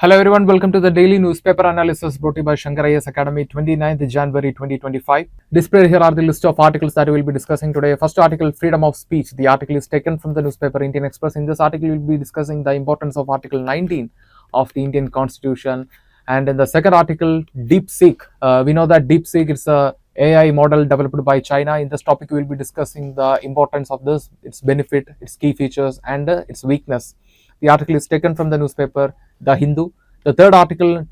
Hello everyone, welcome to the daily newspaper analysis brought to you by Shankar IAS Academy, 29th January 2025. Displayed here are the list of articles that we will be discussing today. First article, freedom of speech. The article is taken from the newspaper Indian Express. In this article, we will be discussing the importance of Article 19 of the Indian Constitution. And in the second article, DeepSeek. We know that DeepSeek is a AI model developed by China. In this topic, we will be discussing the importance of this, its benefit, its key features, and its weakness. The article is taken from the newspaper The Hindu. The third article, green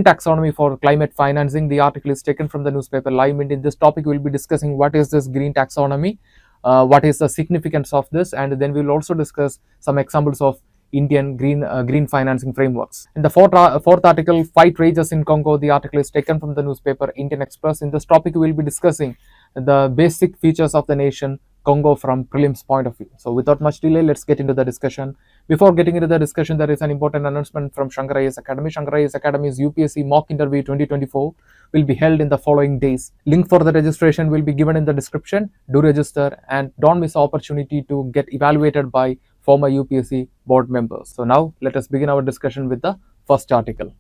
taxonomy for climate financing. The article is taken from the newspaper Live Mint. In this topic, we will be discussing what is this green taxonomy, what is the significance of this, and then we will also discuss some examples of Indian green financing frameworks. In the fourth article, fight rages in Congo. The article is taken from the newspaper Indian Express. In this topic, we will be discussing the basic features of the nation Congo from Prelims point of view. So without much delay, let's get into the discussion. Before getting into the discussion, there is an important announcement from Shankar IAS Academy. Shankar IAS Academy's UPSC mock interview 2024 will be held in the following days. Link for the registration will be given in the description. Do register and don't miss the opportunity to get evaluated by former UPSC board members. So now let us begin our discussion with the first article.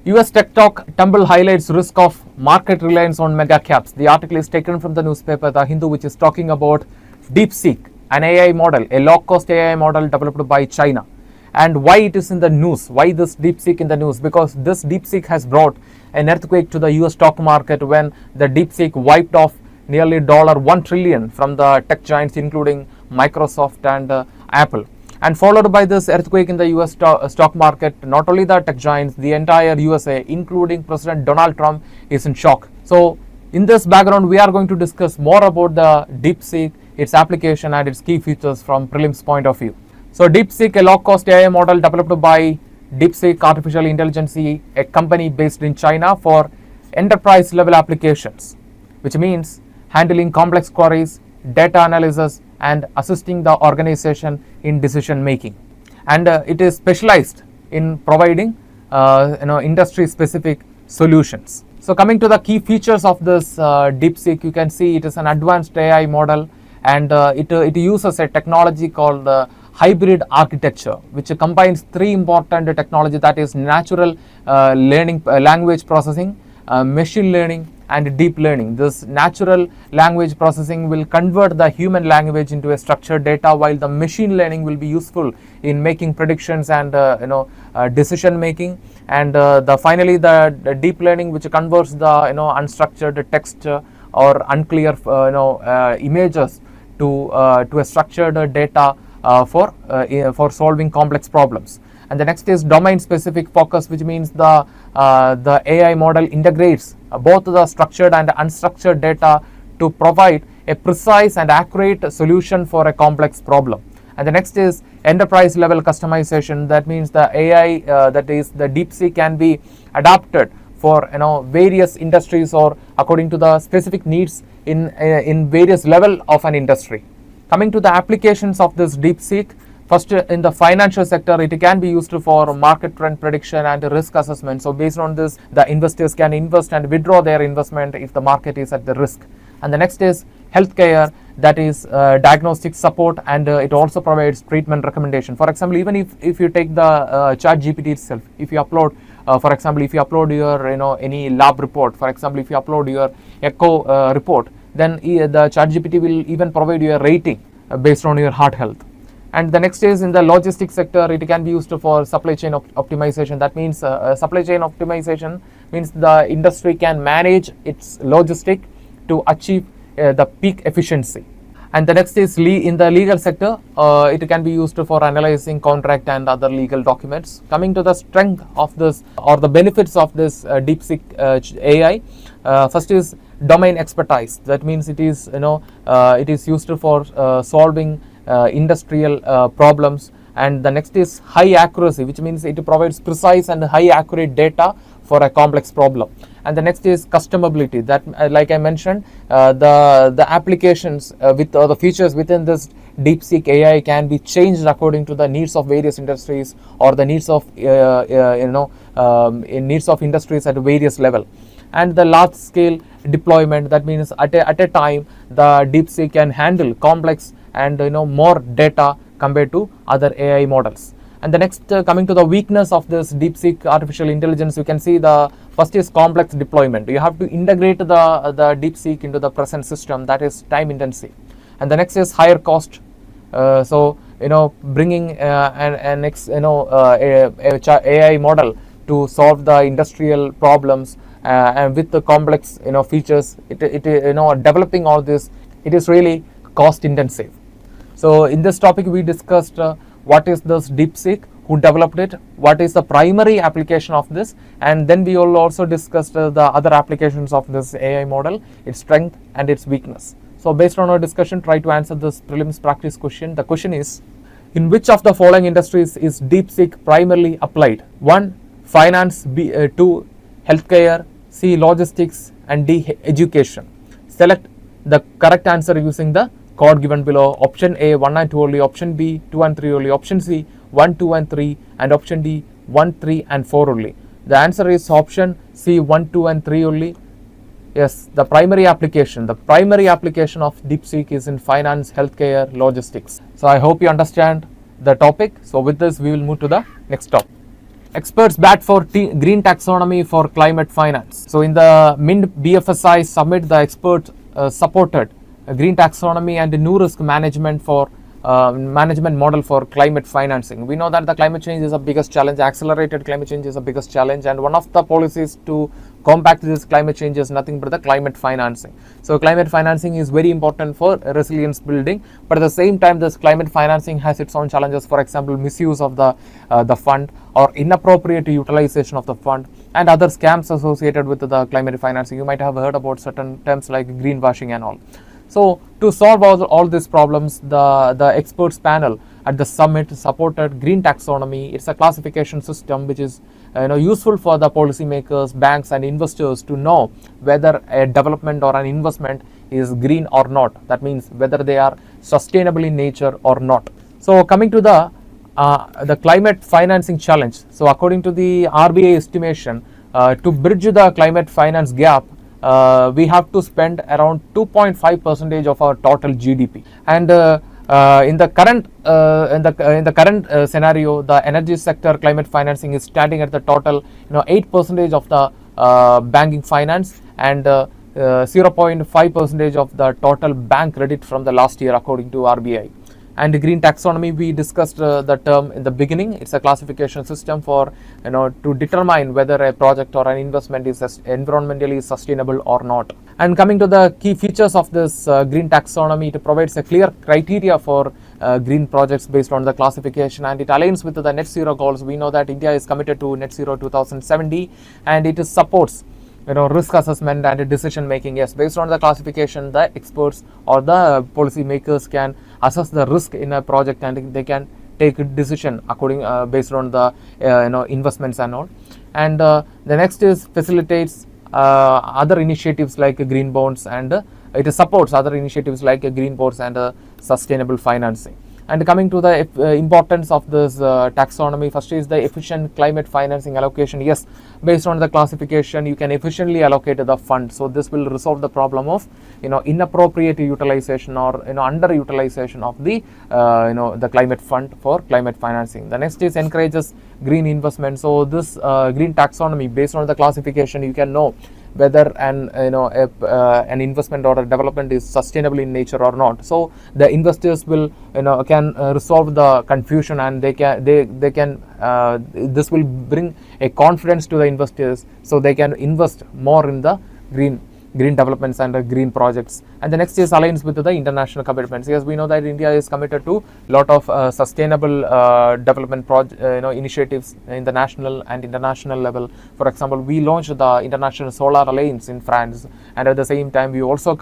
US Tech Talk tumble highlights risk of market reliance on megacaps. The article is taken from the newspaper The Hindu, which is talking about DeepSeek, an AI model, a low-cost AI model developed by China, and why it is in the news. Why this DeepSeek in the news? Because this DeepSeek has brought an earthquake to the US stock market when the DeepSeek wiped off nearly $1 trillion from the tech giants, including Microsoft and Apple. And followed by this earthquake in the US stock market, not only the tech giants, the entire USA, including President Donald Trump, is in shock. So in this background, we are going to discuss more about the DeepSeek, its application and its key features from Prelims point of view. So DeepSeek, a low-cost AI model developed by DeepSeek Artificial Intelligence, a company based in China for enterprise-level applications, which means handling complex queries, data analysis, and assisting the organization in decision making. And it is specialized in providing industry-specific solutions. So coming to the key features of this DeepSeek, you can see it is an advanced AI model, and it uses a technology called hybrid architecture, which combines three important technology, that is natural learning, language processing, machine learning, and deep learning. This natural language processing will convert the human language into a structured data, while the machine learning will be useful in making predictions and decision making. And finally the deep learning, which converts the unstructured text or unclear images to a structured data for solving complex problems. And the next is domain-specific focus, which means the AI model integrates both the structured and unstructured data to provide a precise and accurate solution for a complex problem. And the next is enterprise-level customization. That means the AI, that is the DeepSeek, can be adapted for various industries or according to the specific needs in various level of an industry. Coming to the applications of this DeepSeek. First, in the financial sector, it can be used for market trend prediction and risk assessment. So based on this, the investors can invest and withdraw their investment if the market is at the risk. And the next is healthcare, that is diagnostic support, and it also provides treatment recommendation. For example, even if you take the ChatGPT itself, if you upload, for example, if you upload your any lab report, for example, if you upload your echo report, then the ChatGPT will even provide you a rating based on your heart health. And the next is in the logistics sector, it can be used for supply chain optimization. That means supply chain optimization means the industry can manage its logistic to achieve the peak efficiency. And the next is in the legal sector, it can be used for analyzing contract and other legal documents. Coming to the strength of this or the benefits of this DeepSeek AI, first is domain expertise. That means it is used for solving industrial problems. And the next is high accuracy, which means it provides precise and high accurate data for a complex problem. And the next is customability. That like I mentioned, the applications with the features within this DeepSeek AI can be changed according to the needs of various industries or the needs of needs of industries at various level. And the large scale deployment, that means at a time the DeepSeek can handle complex and more data compared to other AI models. And the next, coming to the weakness of this DeepSeek artificial intelligence, you can see the first is complex deployment. You have to integrate the DeepSeek into the present system, that is time intensive. And the next is higher cost. So bringing an AI model to solve the industrial problems and with the complex features, developing all this, it is really cost intensive. So in this topic we discussed what is this DeepSeek, who developed it, what is the primary application of this, and then we will also discussed the other applications of this AI model, its strength and its weakness. So based on our discussion, try to answer this prelims practice question. The question is, in which of the following industries is DeepSeek primarily applied? 1. Finance, 2. Healthcare, C. Logistics, and D. Education. Select the correct answer using the code given below. Option A 1 and 2 only, option B 2 and 3 only, option C 1, 2 and 3, and option D 1, 3 and 4 only. The answer is option C 1, 2 and 3 only. Yes, the primary application of DeepSeek is in finance, healthcare, logistics. So I hope you understand the topic. So with this we will move to the next topic. Experts bat for green taxonomy for climate finance. So in the MINT BFSI summit, the experts supported green taxonomy and new risk management for management model for climate financing. We know that the climate change is the biggest challenge, accelerated climate change is the biggest challenge, and one of the policies to combat this climate change is nothing but the climate financing. So climate financing is very important for resilience building, but at the same time this climate financing has its own challenges. For example, misuse of the fund or inappropriate utilization of the fund and other scams associated with the climate financing. You might have heard about certain terms like greenwashing and all. So to solve all these problems, the experts panel at the summit supported green taxonomy. It's a classification system which is useful for the policymakers, banks and investors to know whether a development or an investment is green or not. That means whether they are sustainable in nature or not. So coming to the climate financing challenge. So according to the RBI estimation, to bridge the climate finance gap, we have to spend around 2.5% of our total GDP, and in the current scenario, the energy sector climate financing is standing at the total 8% of the banking finance and 0.5% of the total bank credit from the last year according to RBI. And green taxonomy, we discussed the term in the beginning. It's a classification system for to determine whether a project or an investment is environmentally sustainable or not. And coming to the key features of this green taxonomy, it provides a clear criteria for green projects based on the classification, and it aligns with the net zero goals. We know that India is committed to net zero 2070, and it supports risk assessment and decision making. Yes, based on the classification, the experts or the policy makers can assess the risk in a project and they can take a decision according based on the investments and all. And the next is facilitates other initiatives like green bonds, and it supports other initiatives like green bonds and sustainable financing. And coming to the importance of this taxonomy, first is the efficient climate financing allocation. Yes, based on the classification, you can efficiently allocate the fund. So this will resolve the problem of inappropriate utilization or underutilization of the the climate fund for climate financing. The next is encourages green investment. So this green taxonomy, based on the classification, you can know whether an investment or a development is sustainable in nature or not. So the investors will can resolve the confusion, and they can this will bring a confidence to the investors, so they can invest more in the green developments and green projects. And the next is aligns with the international commitments. Yes, we know that India is committed to lot of sustainable development initiatives in the national and international level. For example, we launched the International Solar Alliance in France, and at the same time we also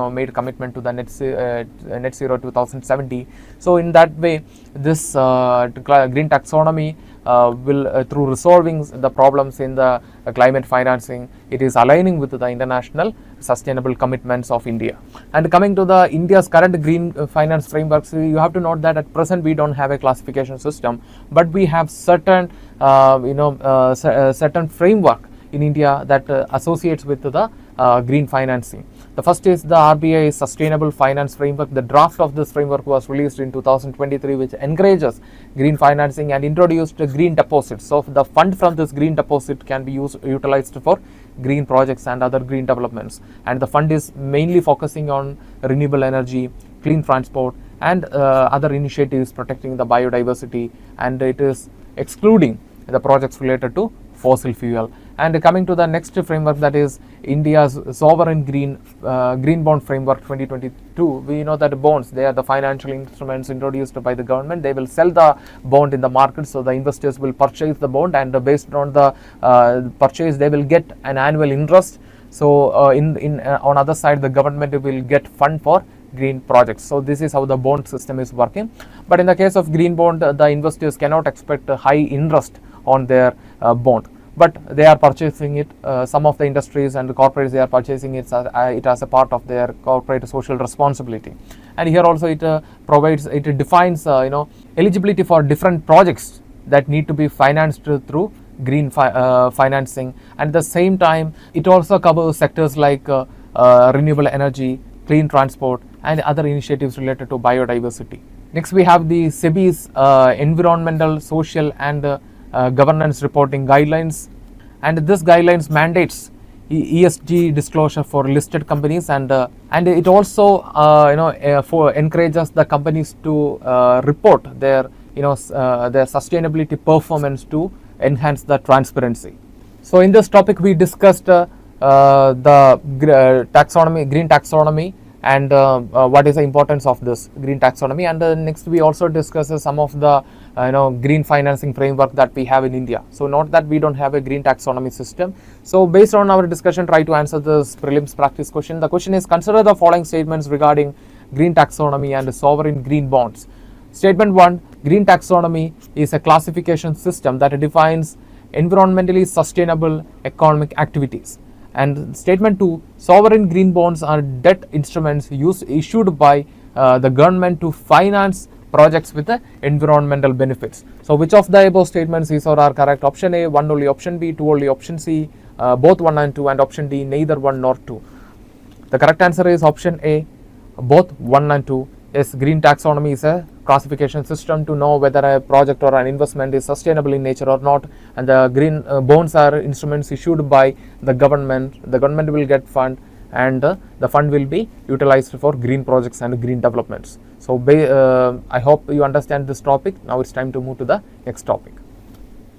made commitment to the net zero 2070. So in that way, this green taxonomy will through resolving the problems in the climate financing, it is aligning with the international sustainable commitments of India. And coming to the India's current green finance frameworks, you have to note that at present we don't have a classification system, but we have certain certain framework in India that associates with the green financing. The first is the RBI Sustainable Finance Framework. The draft of this framework was released in 2023, which encourages green financing and introduced green deposits. So the fund from this green deposit can be utilized for green projects and other green developments. And the fund is mainly focusing on renewable energy, clean transport, and other initiatives protecting the biodiversity, and it is excluding the projects related to fossil fuel. And coming to the next framework, that is India's sovereign green bond framework 2022. We know that bonds, they are the financial instruments introduced by the government. They will sell the bond in the market, so the investors will purchase the bond, and based on the purchase they will get an annual interest. So on other side, the government will get fund for green projects. So this is how the bond system is working. But in the case of green bond, the investors cannot expect a high interest on their bond, but they are purchasing it. Some of the industries and the corporates, they are purchasing it as a part of their corporate social responsibility. And here also it defines eligibility for different projects that need to be financed through green financing. And at the same time, it also covers sectors like renewable energy, clean transport, and other initiatives related to biodiversity. Next, we have the SEBI's environmental, social, and governance reporting guidelines, and this guidelines mandates ESG disclosure for listed companies, and it also encourages the companies to report their their sustainability performance to enhance the transparency. So in this topic we discussed the green taxonomy, and what is the importance of this green taxonomy, and next we also discuss some of the green financing framework that we have in India. So not that we don't have a green taxonomy system. So based on our discussion, try to answer this prelims practice question. The question is, consider the following statements regarding green taxonomy and sovereign green bonds. Statement 1, green taxonomy is a classification system that defines environmentally sustainable economic activities. And statement 2, sovereign green bonds are debt instruments issued by the government to finance projects with environmental benefits. So which of the above statements is or are correct? Option A, 1 only, option B, 2 only, option C, both 1 and 2, and option D, neither 1 nor 2. The correct answer is option A, both 1 and 2. Yes, green taxonomy is a classification system to know whether a project or an investment is sustainable in nature or not, and the green bonds are instruments issued by the government. The government will get fund, and the fund will be utilized for green projects and green developments. So I hope you understand this topic. Now it's time to move to the next topic.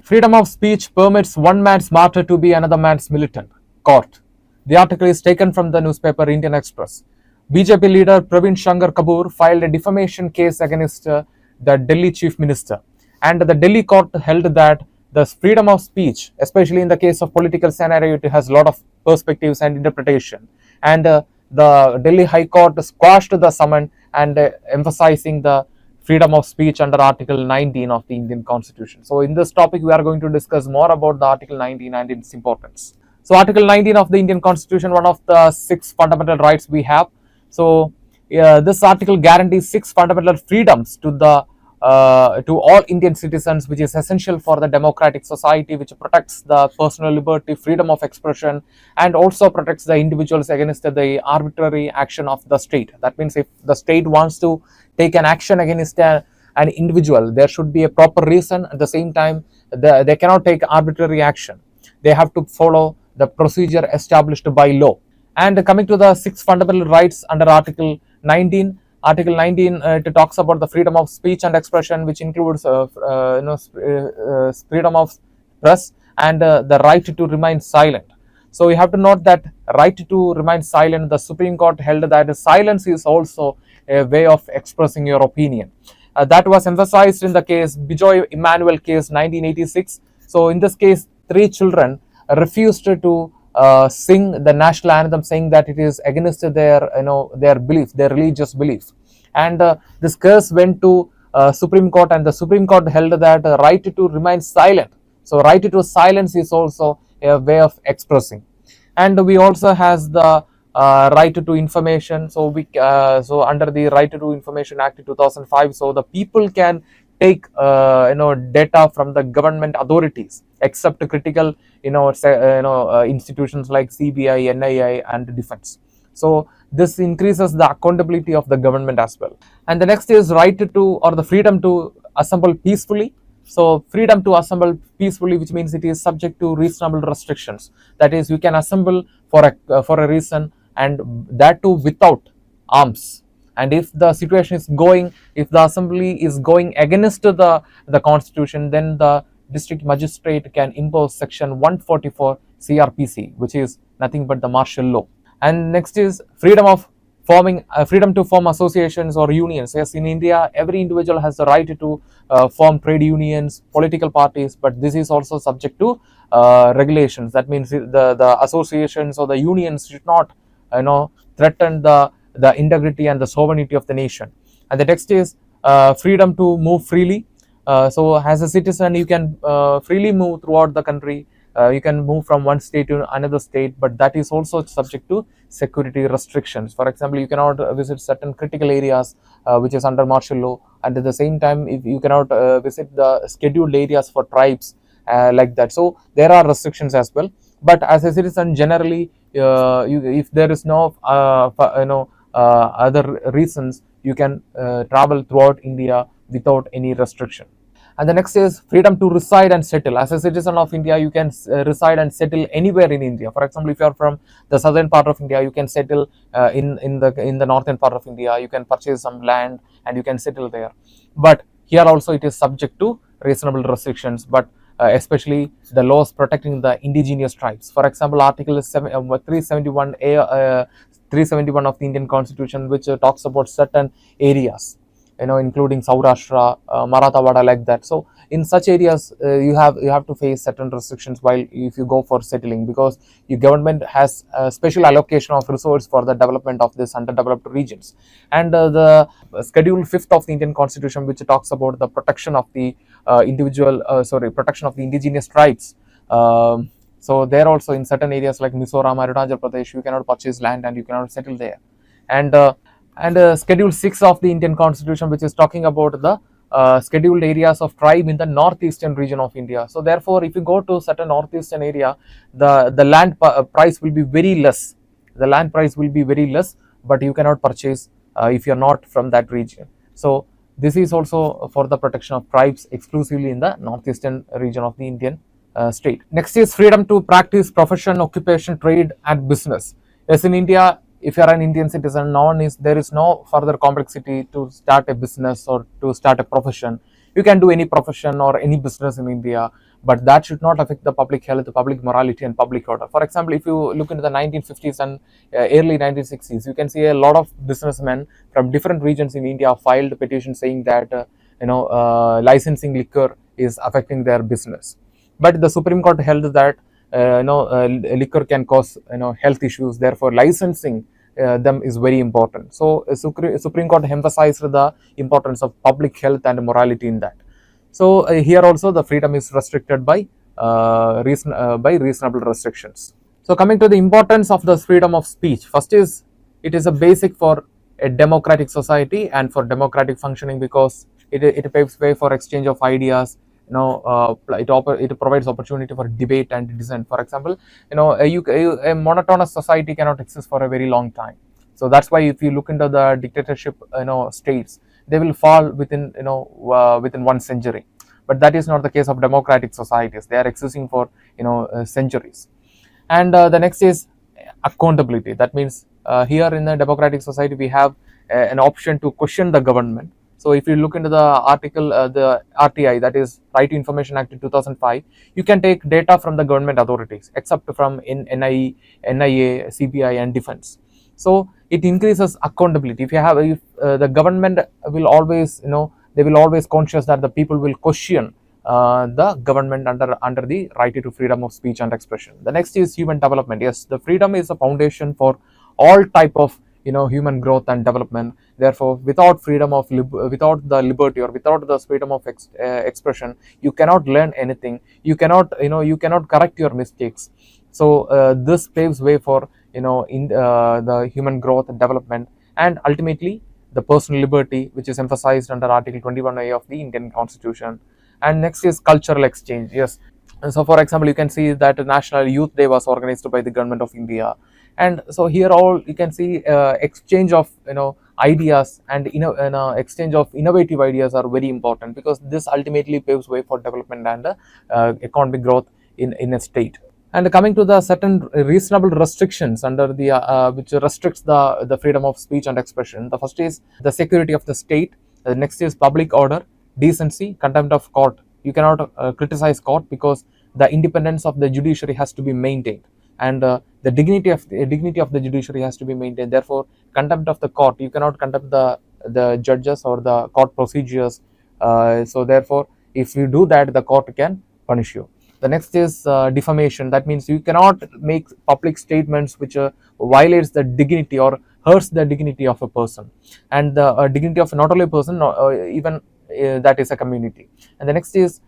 Freedom of speech permits one man's martyr to be another man's militant. Court. The article is taken from the newspaper Indian Express. BJP leader Praveen Shankar Kapoor filed a defamation case against the Delhi Chief Minister, and the Delhi court held that the freedom of speech, especially in the case of political scenario, it has a lot of perspectives and interpretation, and the Delhi High Court squashed the summons and emphasizing the freedom of speech under Article 19 of the Indian Constitution. So in this topic we are going to discuss more about the Article 19 and its importance. So Article 19 of the Indian Constitution, one of the 6 fundamental rights we have. So this article guarantees 6 fundamental freedoms to all Indian citizens, which is essential for the democratic society, which protects the personal liberty, freedom of expression, and also protects the individuals against the arbitrary action of the state. That means if the state wants to take an action against an individual, there should be a proper reason. At the same time, they cannot take arbitrary action. They have to follow the procedure established by law. And coming to the 6 fundamental rights under Article 19, Article 19 it talks about the freedom of speech and expression, which includes freedom of press and the right to remain silent. So you have to note that right to remain silent, the Supreme Court held that silence is also a way of expressing your opinion. That was emphasized in the case Bijoy Emmanuel case 1986. So in this case, 3 children refused to sing the national anthem, saying that it is against their belief, their religious belief, and this case went to Supreme Court, and the Supreme Court held that right to remain silent. So right to silence is also a way of expressing. And we also has the right to information. So so under the Right to Information Act 2005, so the people can take data from the government authorities, except critical institutions like CBI, NIA, and defense. So this increases the accountability of the government as well. And the next is right to, or the freedom to assemble peacefully. So freedom to assemble peacefully, which means it is subject to reasonable restrictions. That is, you can assemble for a reason, and that too without arms. And if the situation is going, if the assembly is going against the constitution, then the district magistrate can impose section 144 CRPC, which is nothing but the martial law. And next is freedom of forming, freedom to form associations or unions. Yes, in India, every individual has the right to form trade unions, political parties, but this is also subject to regulations. That means the associations or the unions should not, threaten the integrity and the sovereignty of the nation. And the next is freedom to move freely. So as a citizen, you can freely move throughout the country. You can move from one state to another state, but that is also subject to security restrictions. For example, you cannot visit certain critical areas which is under martial law, and at the same time, if you cannot visit the scheduled areas for tribes like that. So there are restrictions as well. But as a citizen, generally, if there is no other reasons, you can travel throughout India without any restriction. And the next is freedom to reside and settle. As a citizen of India, you can reside and settle anywhere in India. For example, if you are from the southern part of India, you can settle in the northern part of India. You can purchase some land and you can settle there. But here also it is subject to reasonable restrictions, but especially the laws protecting the indigenous tribes. For example, Article 371 371 of the Indian Constitution, which talks about certain areas, including Saurashtra, Marathwada, like that. So in such areas, you have to face certain restrictions while if you go for settling, because your government has a special allocation of resources for the development of this underdeveloped regions. And the Schedule 5th of the Indian Constitution, which talks about the protection of the protection of the indigenous tribes. So there also, in certain areas like Mizoram, Arunachal Pradesh, you cannot purchase land and you cannot settle there. And Schedule 6 of the Indian Constitution, which is talking about the scheduled areas of tribe in the northeastern region of India. So therefore, if you go to certain northeastern area, the land price will be very less. The land price will be very less, but you cannot purchase if you are not from that region. So this is also for the protection of tribes exclusively in the northeastern region of the Indian state. Next is freedom to practice profession, occupation, trade and business. Yes, in India, if you are an Indian citizen, there is no further complexity to start a business or to start a profession. You can do any profession or any business in India, but that should not affect the public health, the public morality and public order. For example, if you look into the 1950s and early 1960s, you can see a lot of businessmen from different regions in India filed petitions saying that licensing liquor is affecting their business. But the Supreme Court held that liquor can cause health issues, therefore licensing them is very important. So Supreme Court emphasized the importance of public health and morality in that. So here also the freedom is restricted by reasonable restrictions. So coming to the importance of the freedom of speech, first is it is a basic for a democratic society and for democratic functioning, because it paves way for exchange of ideas. It provides opportunity for debate and dissent. For example, a monotonous society cannot exist for a very long time. So that's why if you look into the dictatorship states, they will fall within within 1 century. But that is not the case of democratic societies. They are existing for centuries. And the next is accountability. That means here in the democratic society we have an option to question the government. So if you look into the article, the RTI, that is Right to Information Act in 2005, you can take data from the government authorities except from NIA, CBI and defense. So it increases accountability. If the government will always, they will always conscious that the people will question the government under the right to freedom of speech and expression. The next is human development. Yes, the freedom is a foundation for all type of human growth and development. Therefore, without freedom of without the liberty or without the freedom of expression, you cannot learn anything. You cannot correct your mistakes. So this paves way for the human growth and development, and ultimately the personal liberty, which is emphasized under Article 21A of the Indian Constitution. And next is cultural exchange. Yes, And so, for example, you can see that National Youth Day was organized by the government of India, and so here all you can see exchange of ideas and exchange of innovative ideas are very important, because this ultimately paves way for development and economic growth in a state. And coming to the certain reasonable restrictions under the which restricts the freedom of speech and expression. The first is the security of the state. The next is public order, decency, contempt of court. You cannot criticize court, because the independence of the judiciary has to be maintained, and the dignity of the judiciary has to be maintained. Therefore, contempt of the court, you cannot contempt the judges or the court procedures. So therefore, if you do that, the court can punish you. The next is defamation. That means you cannot make public statements which violates the dignity or hurts the dignity of a person, and the dignity of not only a person, even that is a community. And the next is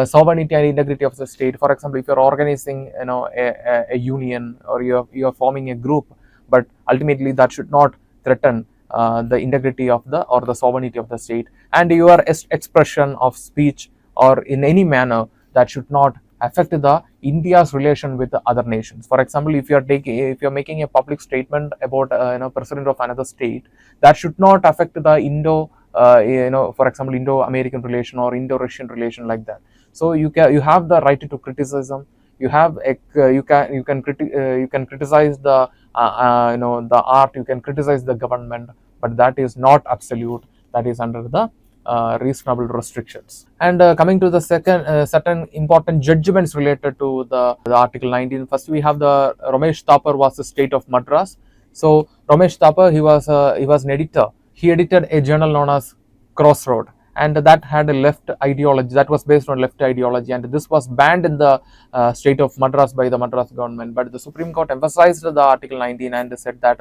sovereignty and integrity of the state. For example, if you're organizing a union, or you're forming a group, but ultimately that should not threaten the integrity of the sovereignty of the state, and your expression of speech or in any manner that should not affect the India's relation with the other nations. For example, if you're making a public statement about president of another state, that should not affect the for example, Indo-American relation or Indo-Russian relation, like that. So you have the right to criticism. You have you can criticize the the art. You can criticize the government, but that is not absolute. That is under the reasonable restrictions. And coming to the second certain important judgments related to the Article 19. First, we have the Ramesh Thapar was the state of Madras. So Ramesh Thapar, he was an editor. He edited a journal known as Crossroad, and that had a left ideology, that was based on left ideology, and this was banned in the state of Madras by the Madras government. But the Supreme Court emphasized the Article 19 and said that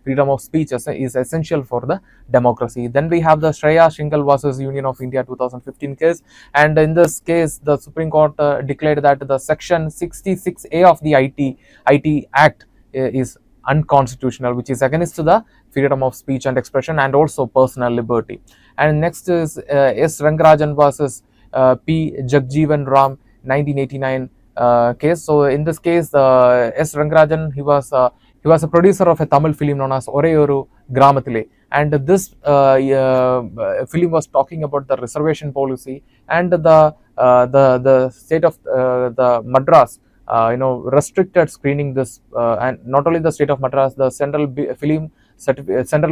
freedom of speech is essential for the democracy. Then we have the Shreya Shingal versus Union of India 2015 case, and in this case the Supreme Court declared that the section 66A of the IT Act is unconstitutional, which is against the freedom of speech and expression and also personal liberty. And next is S. Rangarajan versus P. Jagjeevan Ram 1989 case. So in this case, S. Rangarajan, he was a producer of a Tamil film known as Oreyoru Gramathile, and this film was talking about the reservation policy, and the state of the Madras restricted screening this, and not only the state of Madras, the Central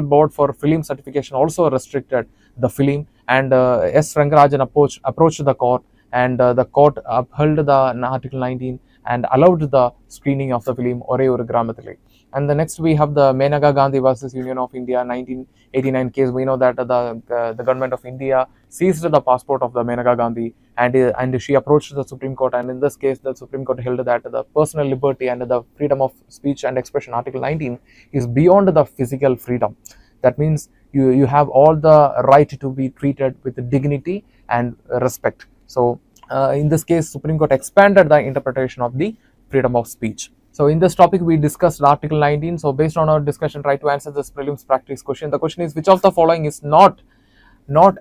Board for Film Certification also restricted the film, and S. Rangarajan approached the court, and the court upheld the Article 19 and allowed the screening of the film Oreyoru Gramathile. And the next we have the Menaka Gandhi versus Union of India 1989 case. We know that the government of India seized the passport of the Menaka Gandhi, and she approached the Supreme Court, and in this case the Supreme Court held that the personal liberty and the freedom of speech and expression, Article 19, is beyond the physical freedom. That means you have all the right to be treated with dignity and respect. So in this case, Supreme Court expanded the interpretation of the freedom of speech. So in this topic we discussed Article 19. So based on our discussion, try to answer this prelims practice question. The question is, which of the following is not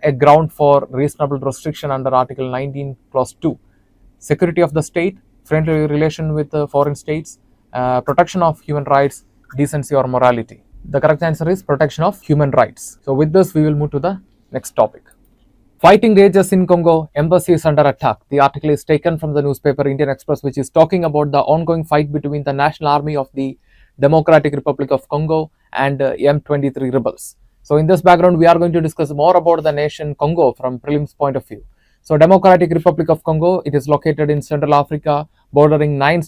a ground for reasonable restriction under Article 19 clause 2? Security of the state, friendly relation with foreign states, protection of human rights, decency or morality. The correct answer is protection of human rights. So with this we will move to the next topic. Fighting rages in Congo, embassy is under attack. The article is taken from the newspaper Indian Express, which is talking about the ongoing fight between the National Army of the Democratic Republic of Congo and M23 rebels. So in this background, we are going to discuss more about the nation Congo from prelims point of view. So Democratic Republic of Congo, it is located in Central Africa, bordering 9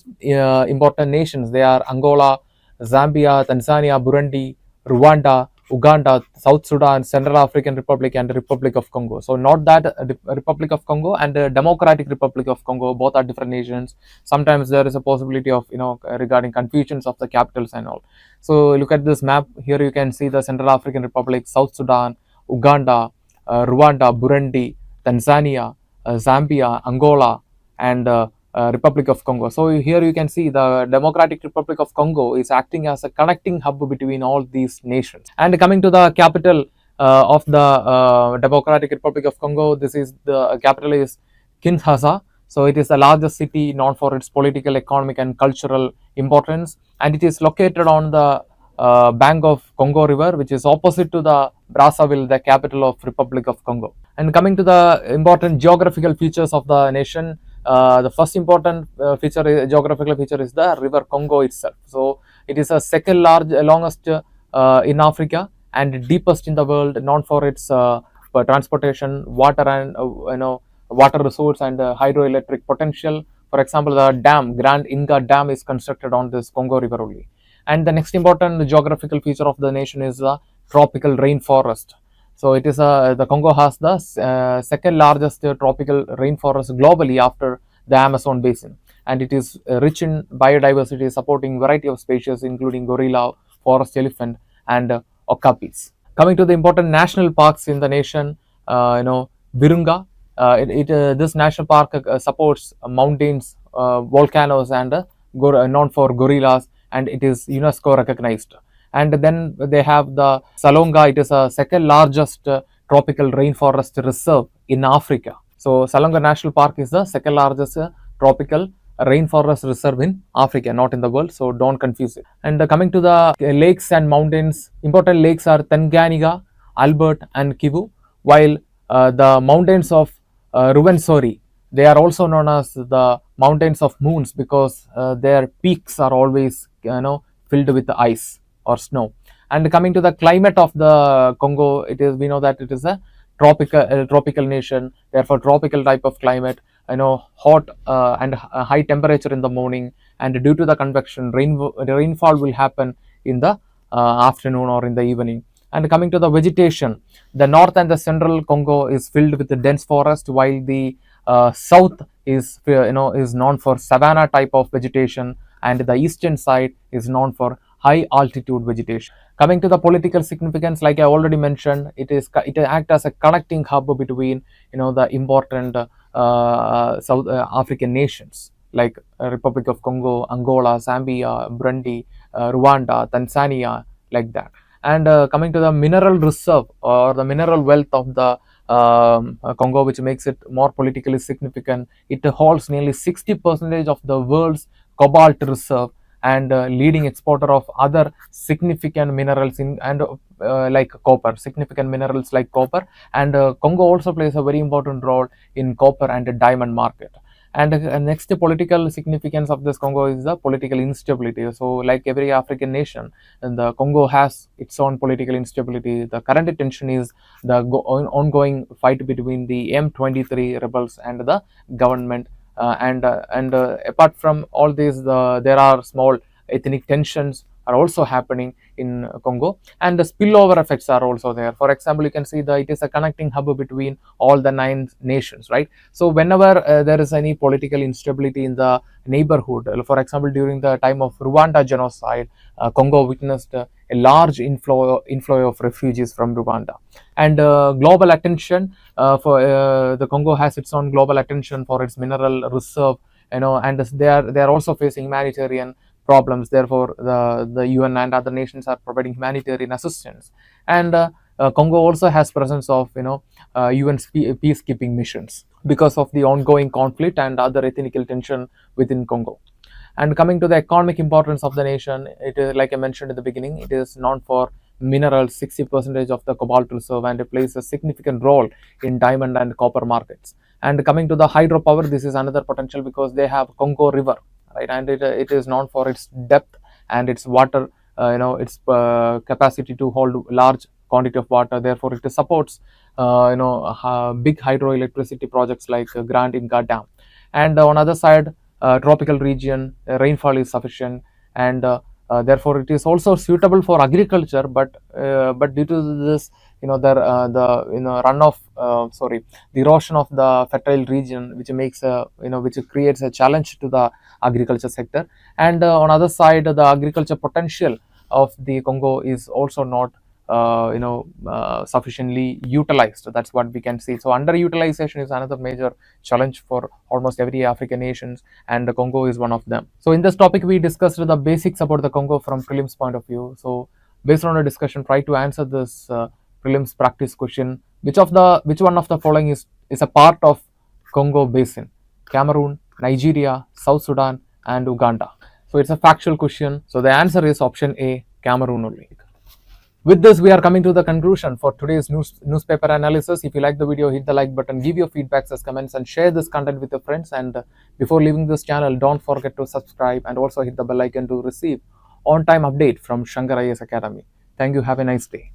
important nations. They are Angola, Zambia, Tanzania, Burundi, Rwanda, Uganda, South Sudan, Central African Republic, and the Republic of Congo. So not that Republic of Congo and the Democratic Republic of Congo, both are different nations. Sometimes there is a possibility of regarding confusions of the capitals and all. So look at this map. Here you can see the Central African Republic, South Sudan, Uganda, Rwanda, Burundi, Tanzania, Zambia, Angola, and Republic of Congo. So here you can see the Democratic Republic of Congo is acting as a connecting hub between all these nations. And coming to the capital of the Democratic Republic of Congo, this is the capital is Kinshasa. So it is the largest city known for its political, economic, and cultural importance, and it is located on the bank of Congo River, which is opposite to the Brazzaville, the capital of Republic of Congo. And coming to the important geographical features of the nation, the first important geographical feature is the river Congo itself. So it is a second longest in Africa and deepest in the world, known for its for transportation, water and water resource and hydroelectric potential. For example, the dam, Grand Inga Dam, is constructed on this Congo River only. And the next important geographical feature of the nation is the tropical rainforest. So it is the Congo has the second largest tropical rainforest globally after the Amazon basin, and it is rich in biodiversity, supporting variety of species including gorilla, forest elephant, and okapis. Coming to the important national parks in the nation, Virunga. This national park supports mountains, volcanoes, and known for gorillas, and it is UNESCO recognized. And then they have the Salonga. It is a second largest tropical rainforest reserve in Africa. So Salonga National Park is the second largest tropical rainforest reserve in Africa, not in the world. So don't confuse it. And coming to the lakes and mountains, important lakes are Tanganyika, Albert, and Kivu, while the mountains of Ruwenzori, they are also known as the mountains of moons because their peaks are always filled with ice or snow. And coming to the climate of the Congo, it is, we know that it is a tropical nation, therefore tropical type of climate, hot and high temperature in the morning, and due to the convection, rainfall will happen in the afternoon or in the evening. And coming to the vegetation, the north and the central Congo is filled with the dense forest, while the south is is known for savanna type of vegetation, and the eastern side is known for high altitude vegetation. Coming to the political significance, like I already mentioned, it acts as a connecting hub between the important South African nations like Republic of Congo, Angola, Zambia, Burundi, Rwanda, Tanzania, like that. And coming to the mineral reserve or the mineral wealth of the Congo, which makes it more politically significant, it holds nearly 60% of the world's cobalt reserve, and leading exporter of other significant minerals in and like copper, significant minerals like copper. And Congo also plays a very important role in copper and diamond market. And next, the political significance of this Congo is the political instability. So like every African nation, and the Congo has its own political instability. The current tension is the ongoing fight between the M23 rebels and the government. Apart from all these, there are small ethnic tensions are also happening in Congo, and the spillover effects are also there. For example, you can see that it is a connecting hub between all the 9 nations, right? So whenever there is any political instability in the neighborhood, for example, during the time of Rwanda genocide, Congo witnessed a large inflow of refugees from Rwanda. And global attention for the Congo has its own global attention for its mineral reserve, and they are also facing humanitarian problems. Therefore, the UN and other nations are providing humanitarian assistance. And Congo also has presence of UN peacekeeping missions because of the ongoing conflict and other ethnic tension within Congo. And coming to the economic importance of the nation, it is, like I mentioned in the beginning, it is known for minerals, 60% of the cobalt reserve, and it plays a significant role in diamond and copper markets. And coming to the hydropower, this is another potential because they have Congo River, right? And it is known for its depth and its water, its capacity to hold large quantity of water. Therefore, it supports big hydroelectricity projects like Grand Inga Dam. And on other side, tropical region, rainfall is sufficient, and therefore it is also suitable for agriculture. But due to this, the erosion of the fertile region, which makes which creates a challenge to the agriculture sector. And on other side, the agriculture potential of the Congo is also not sufficiently utilized. That's what we can see. So underutilization is another major challenge for almost every African nations, and the Congo is one of them. So in this topic, we discussed the basics about the Congo from prelims point of view. So based on a discussion, try to answer this prelims practice question: which one of the following is a part of Congo basin? Cameroon, Nigeria, South Sudan, and Uganda. So it's a factual question. So the answer is option A, Cameroon only. With this, we are coming to the conclusion for today's newspaper analysis. If you like the video, hit the like button, give your feedbacks as comments, and share this content with your friends. And before leaving this channel, don't forget to subscribe and also hit the bell icon to receive on-time update from Shankar IAS Academy. Thank you. Have a nice day.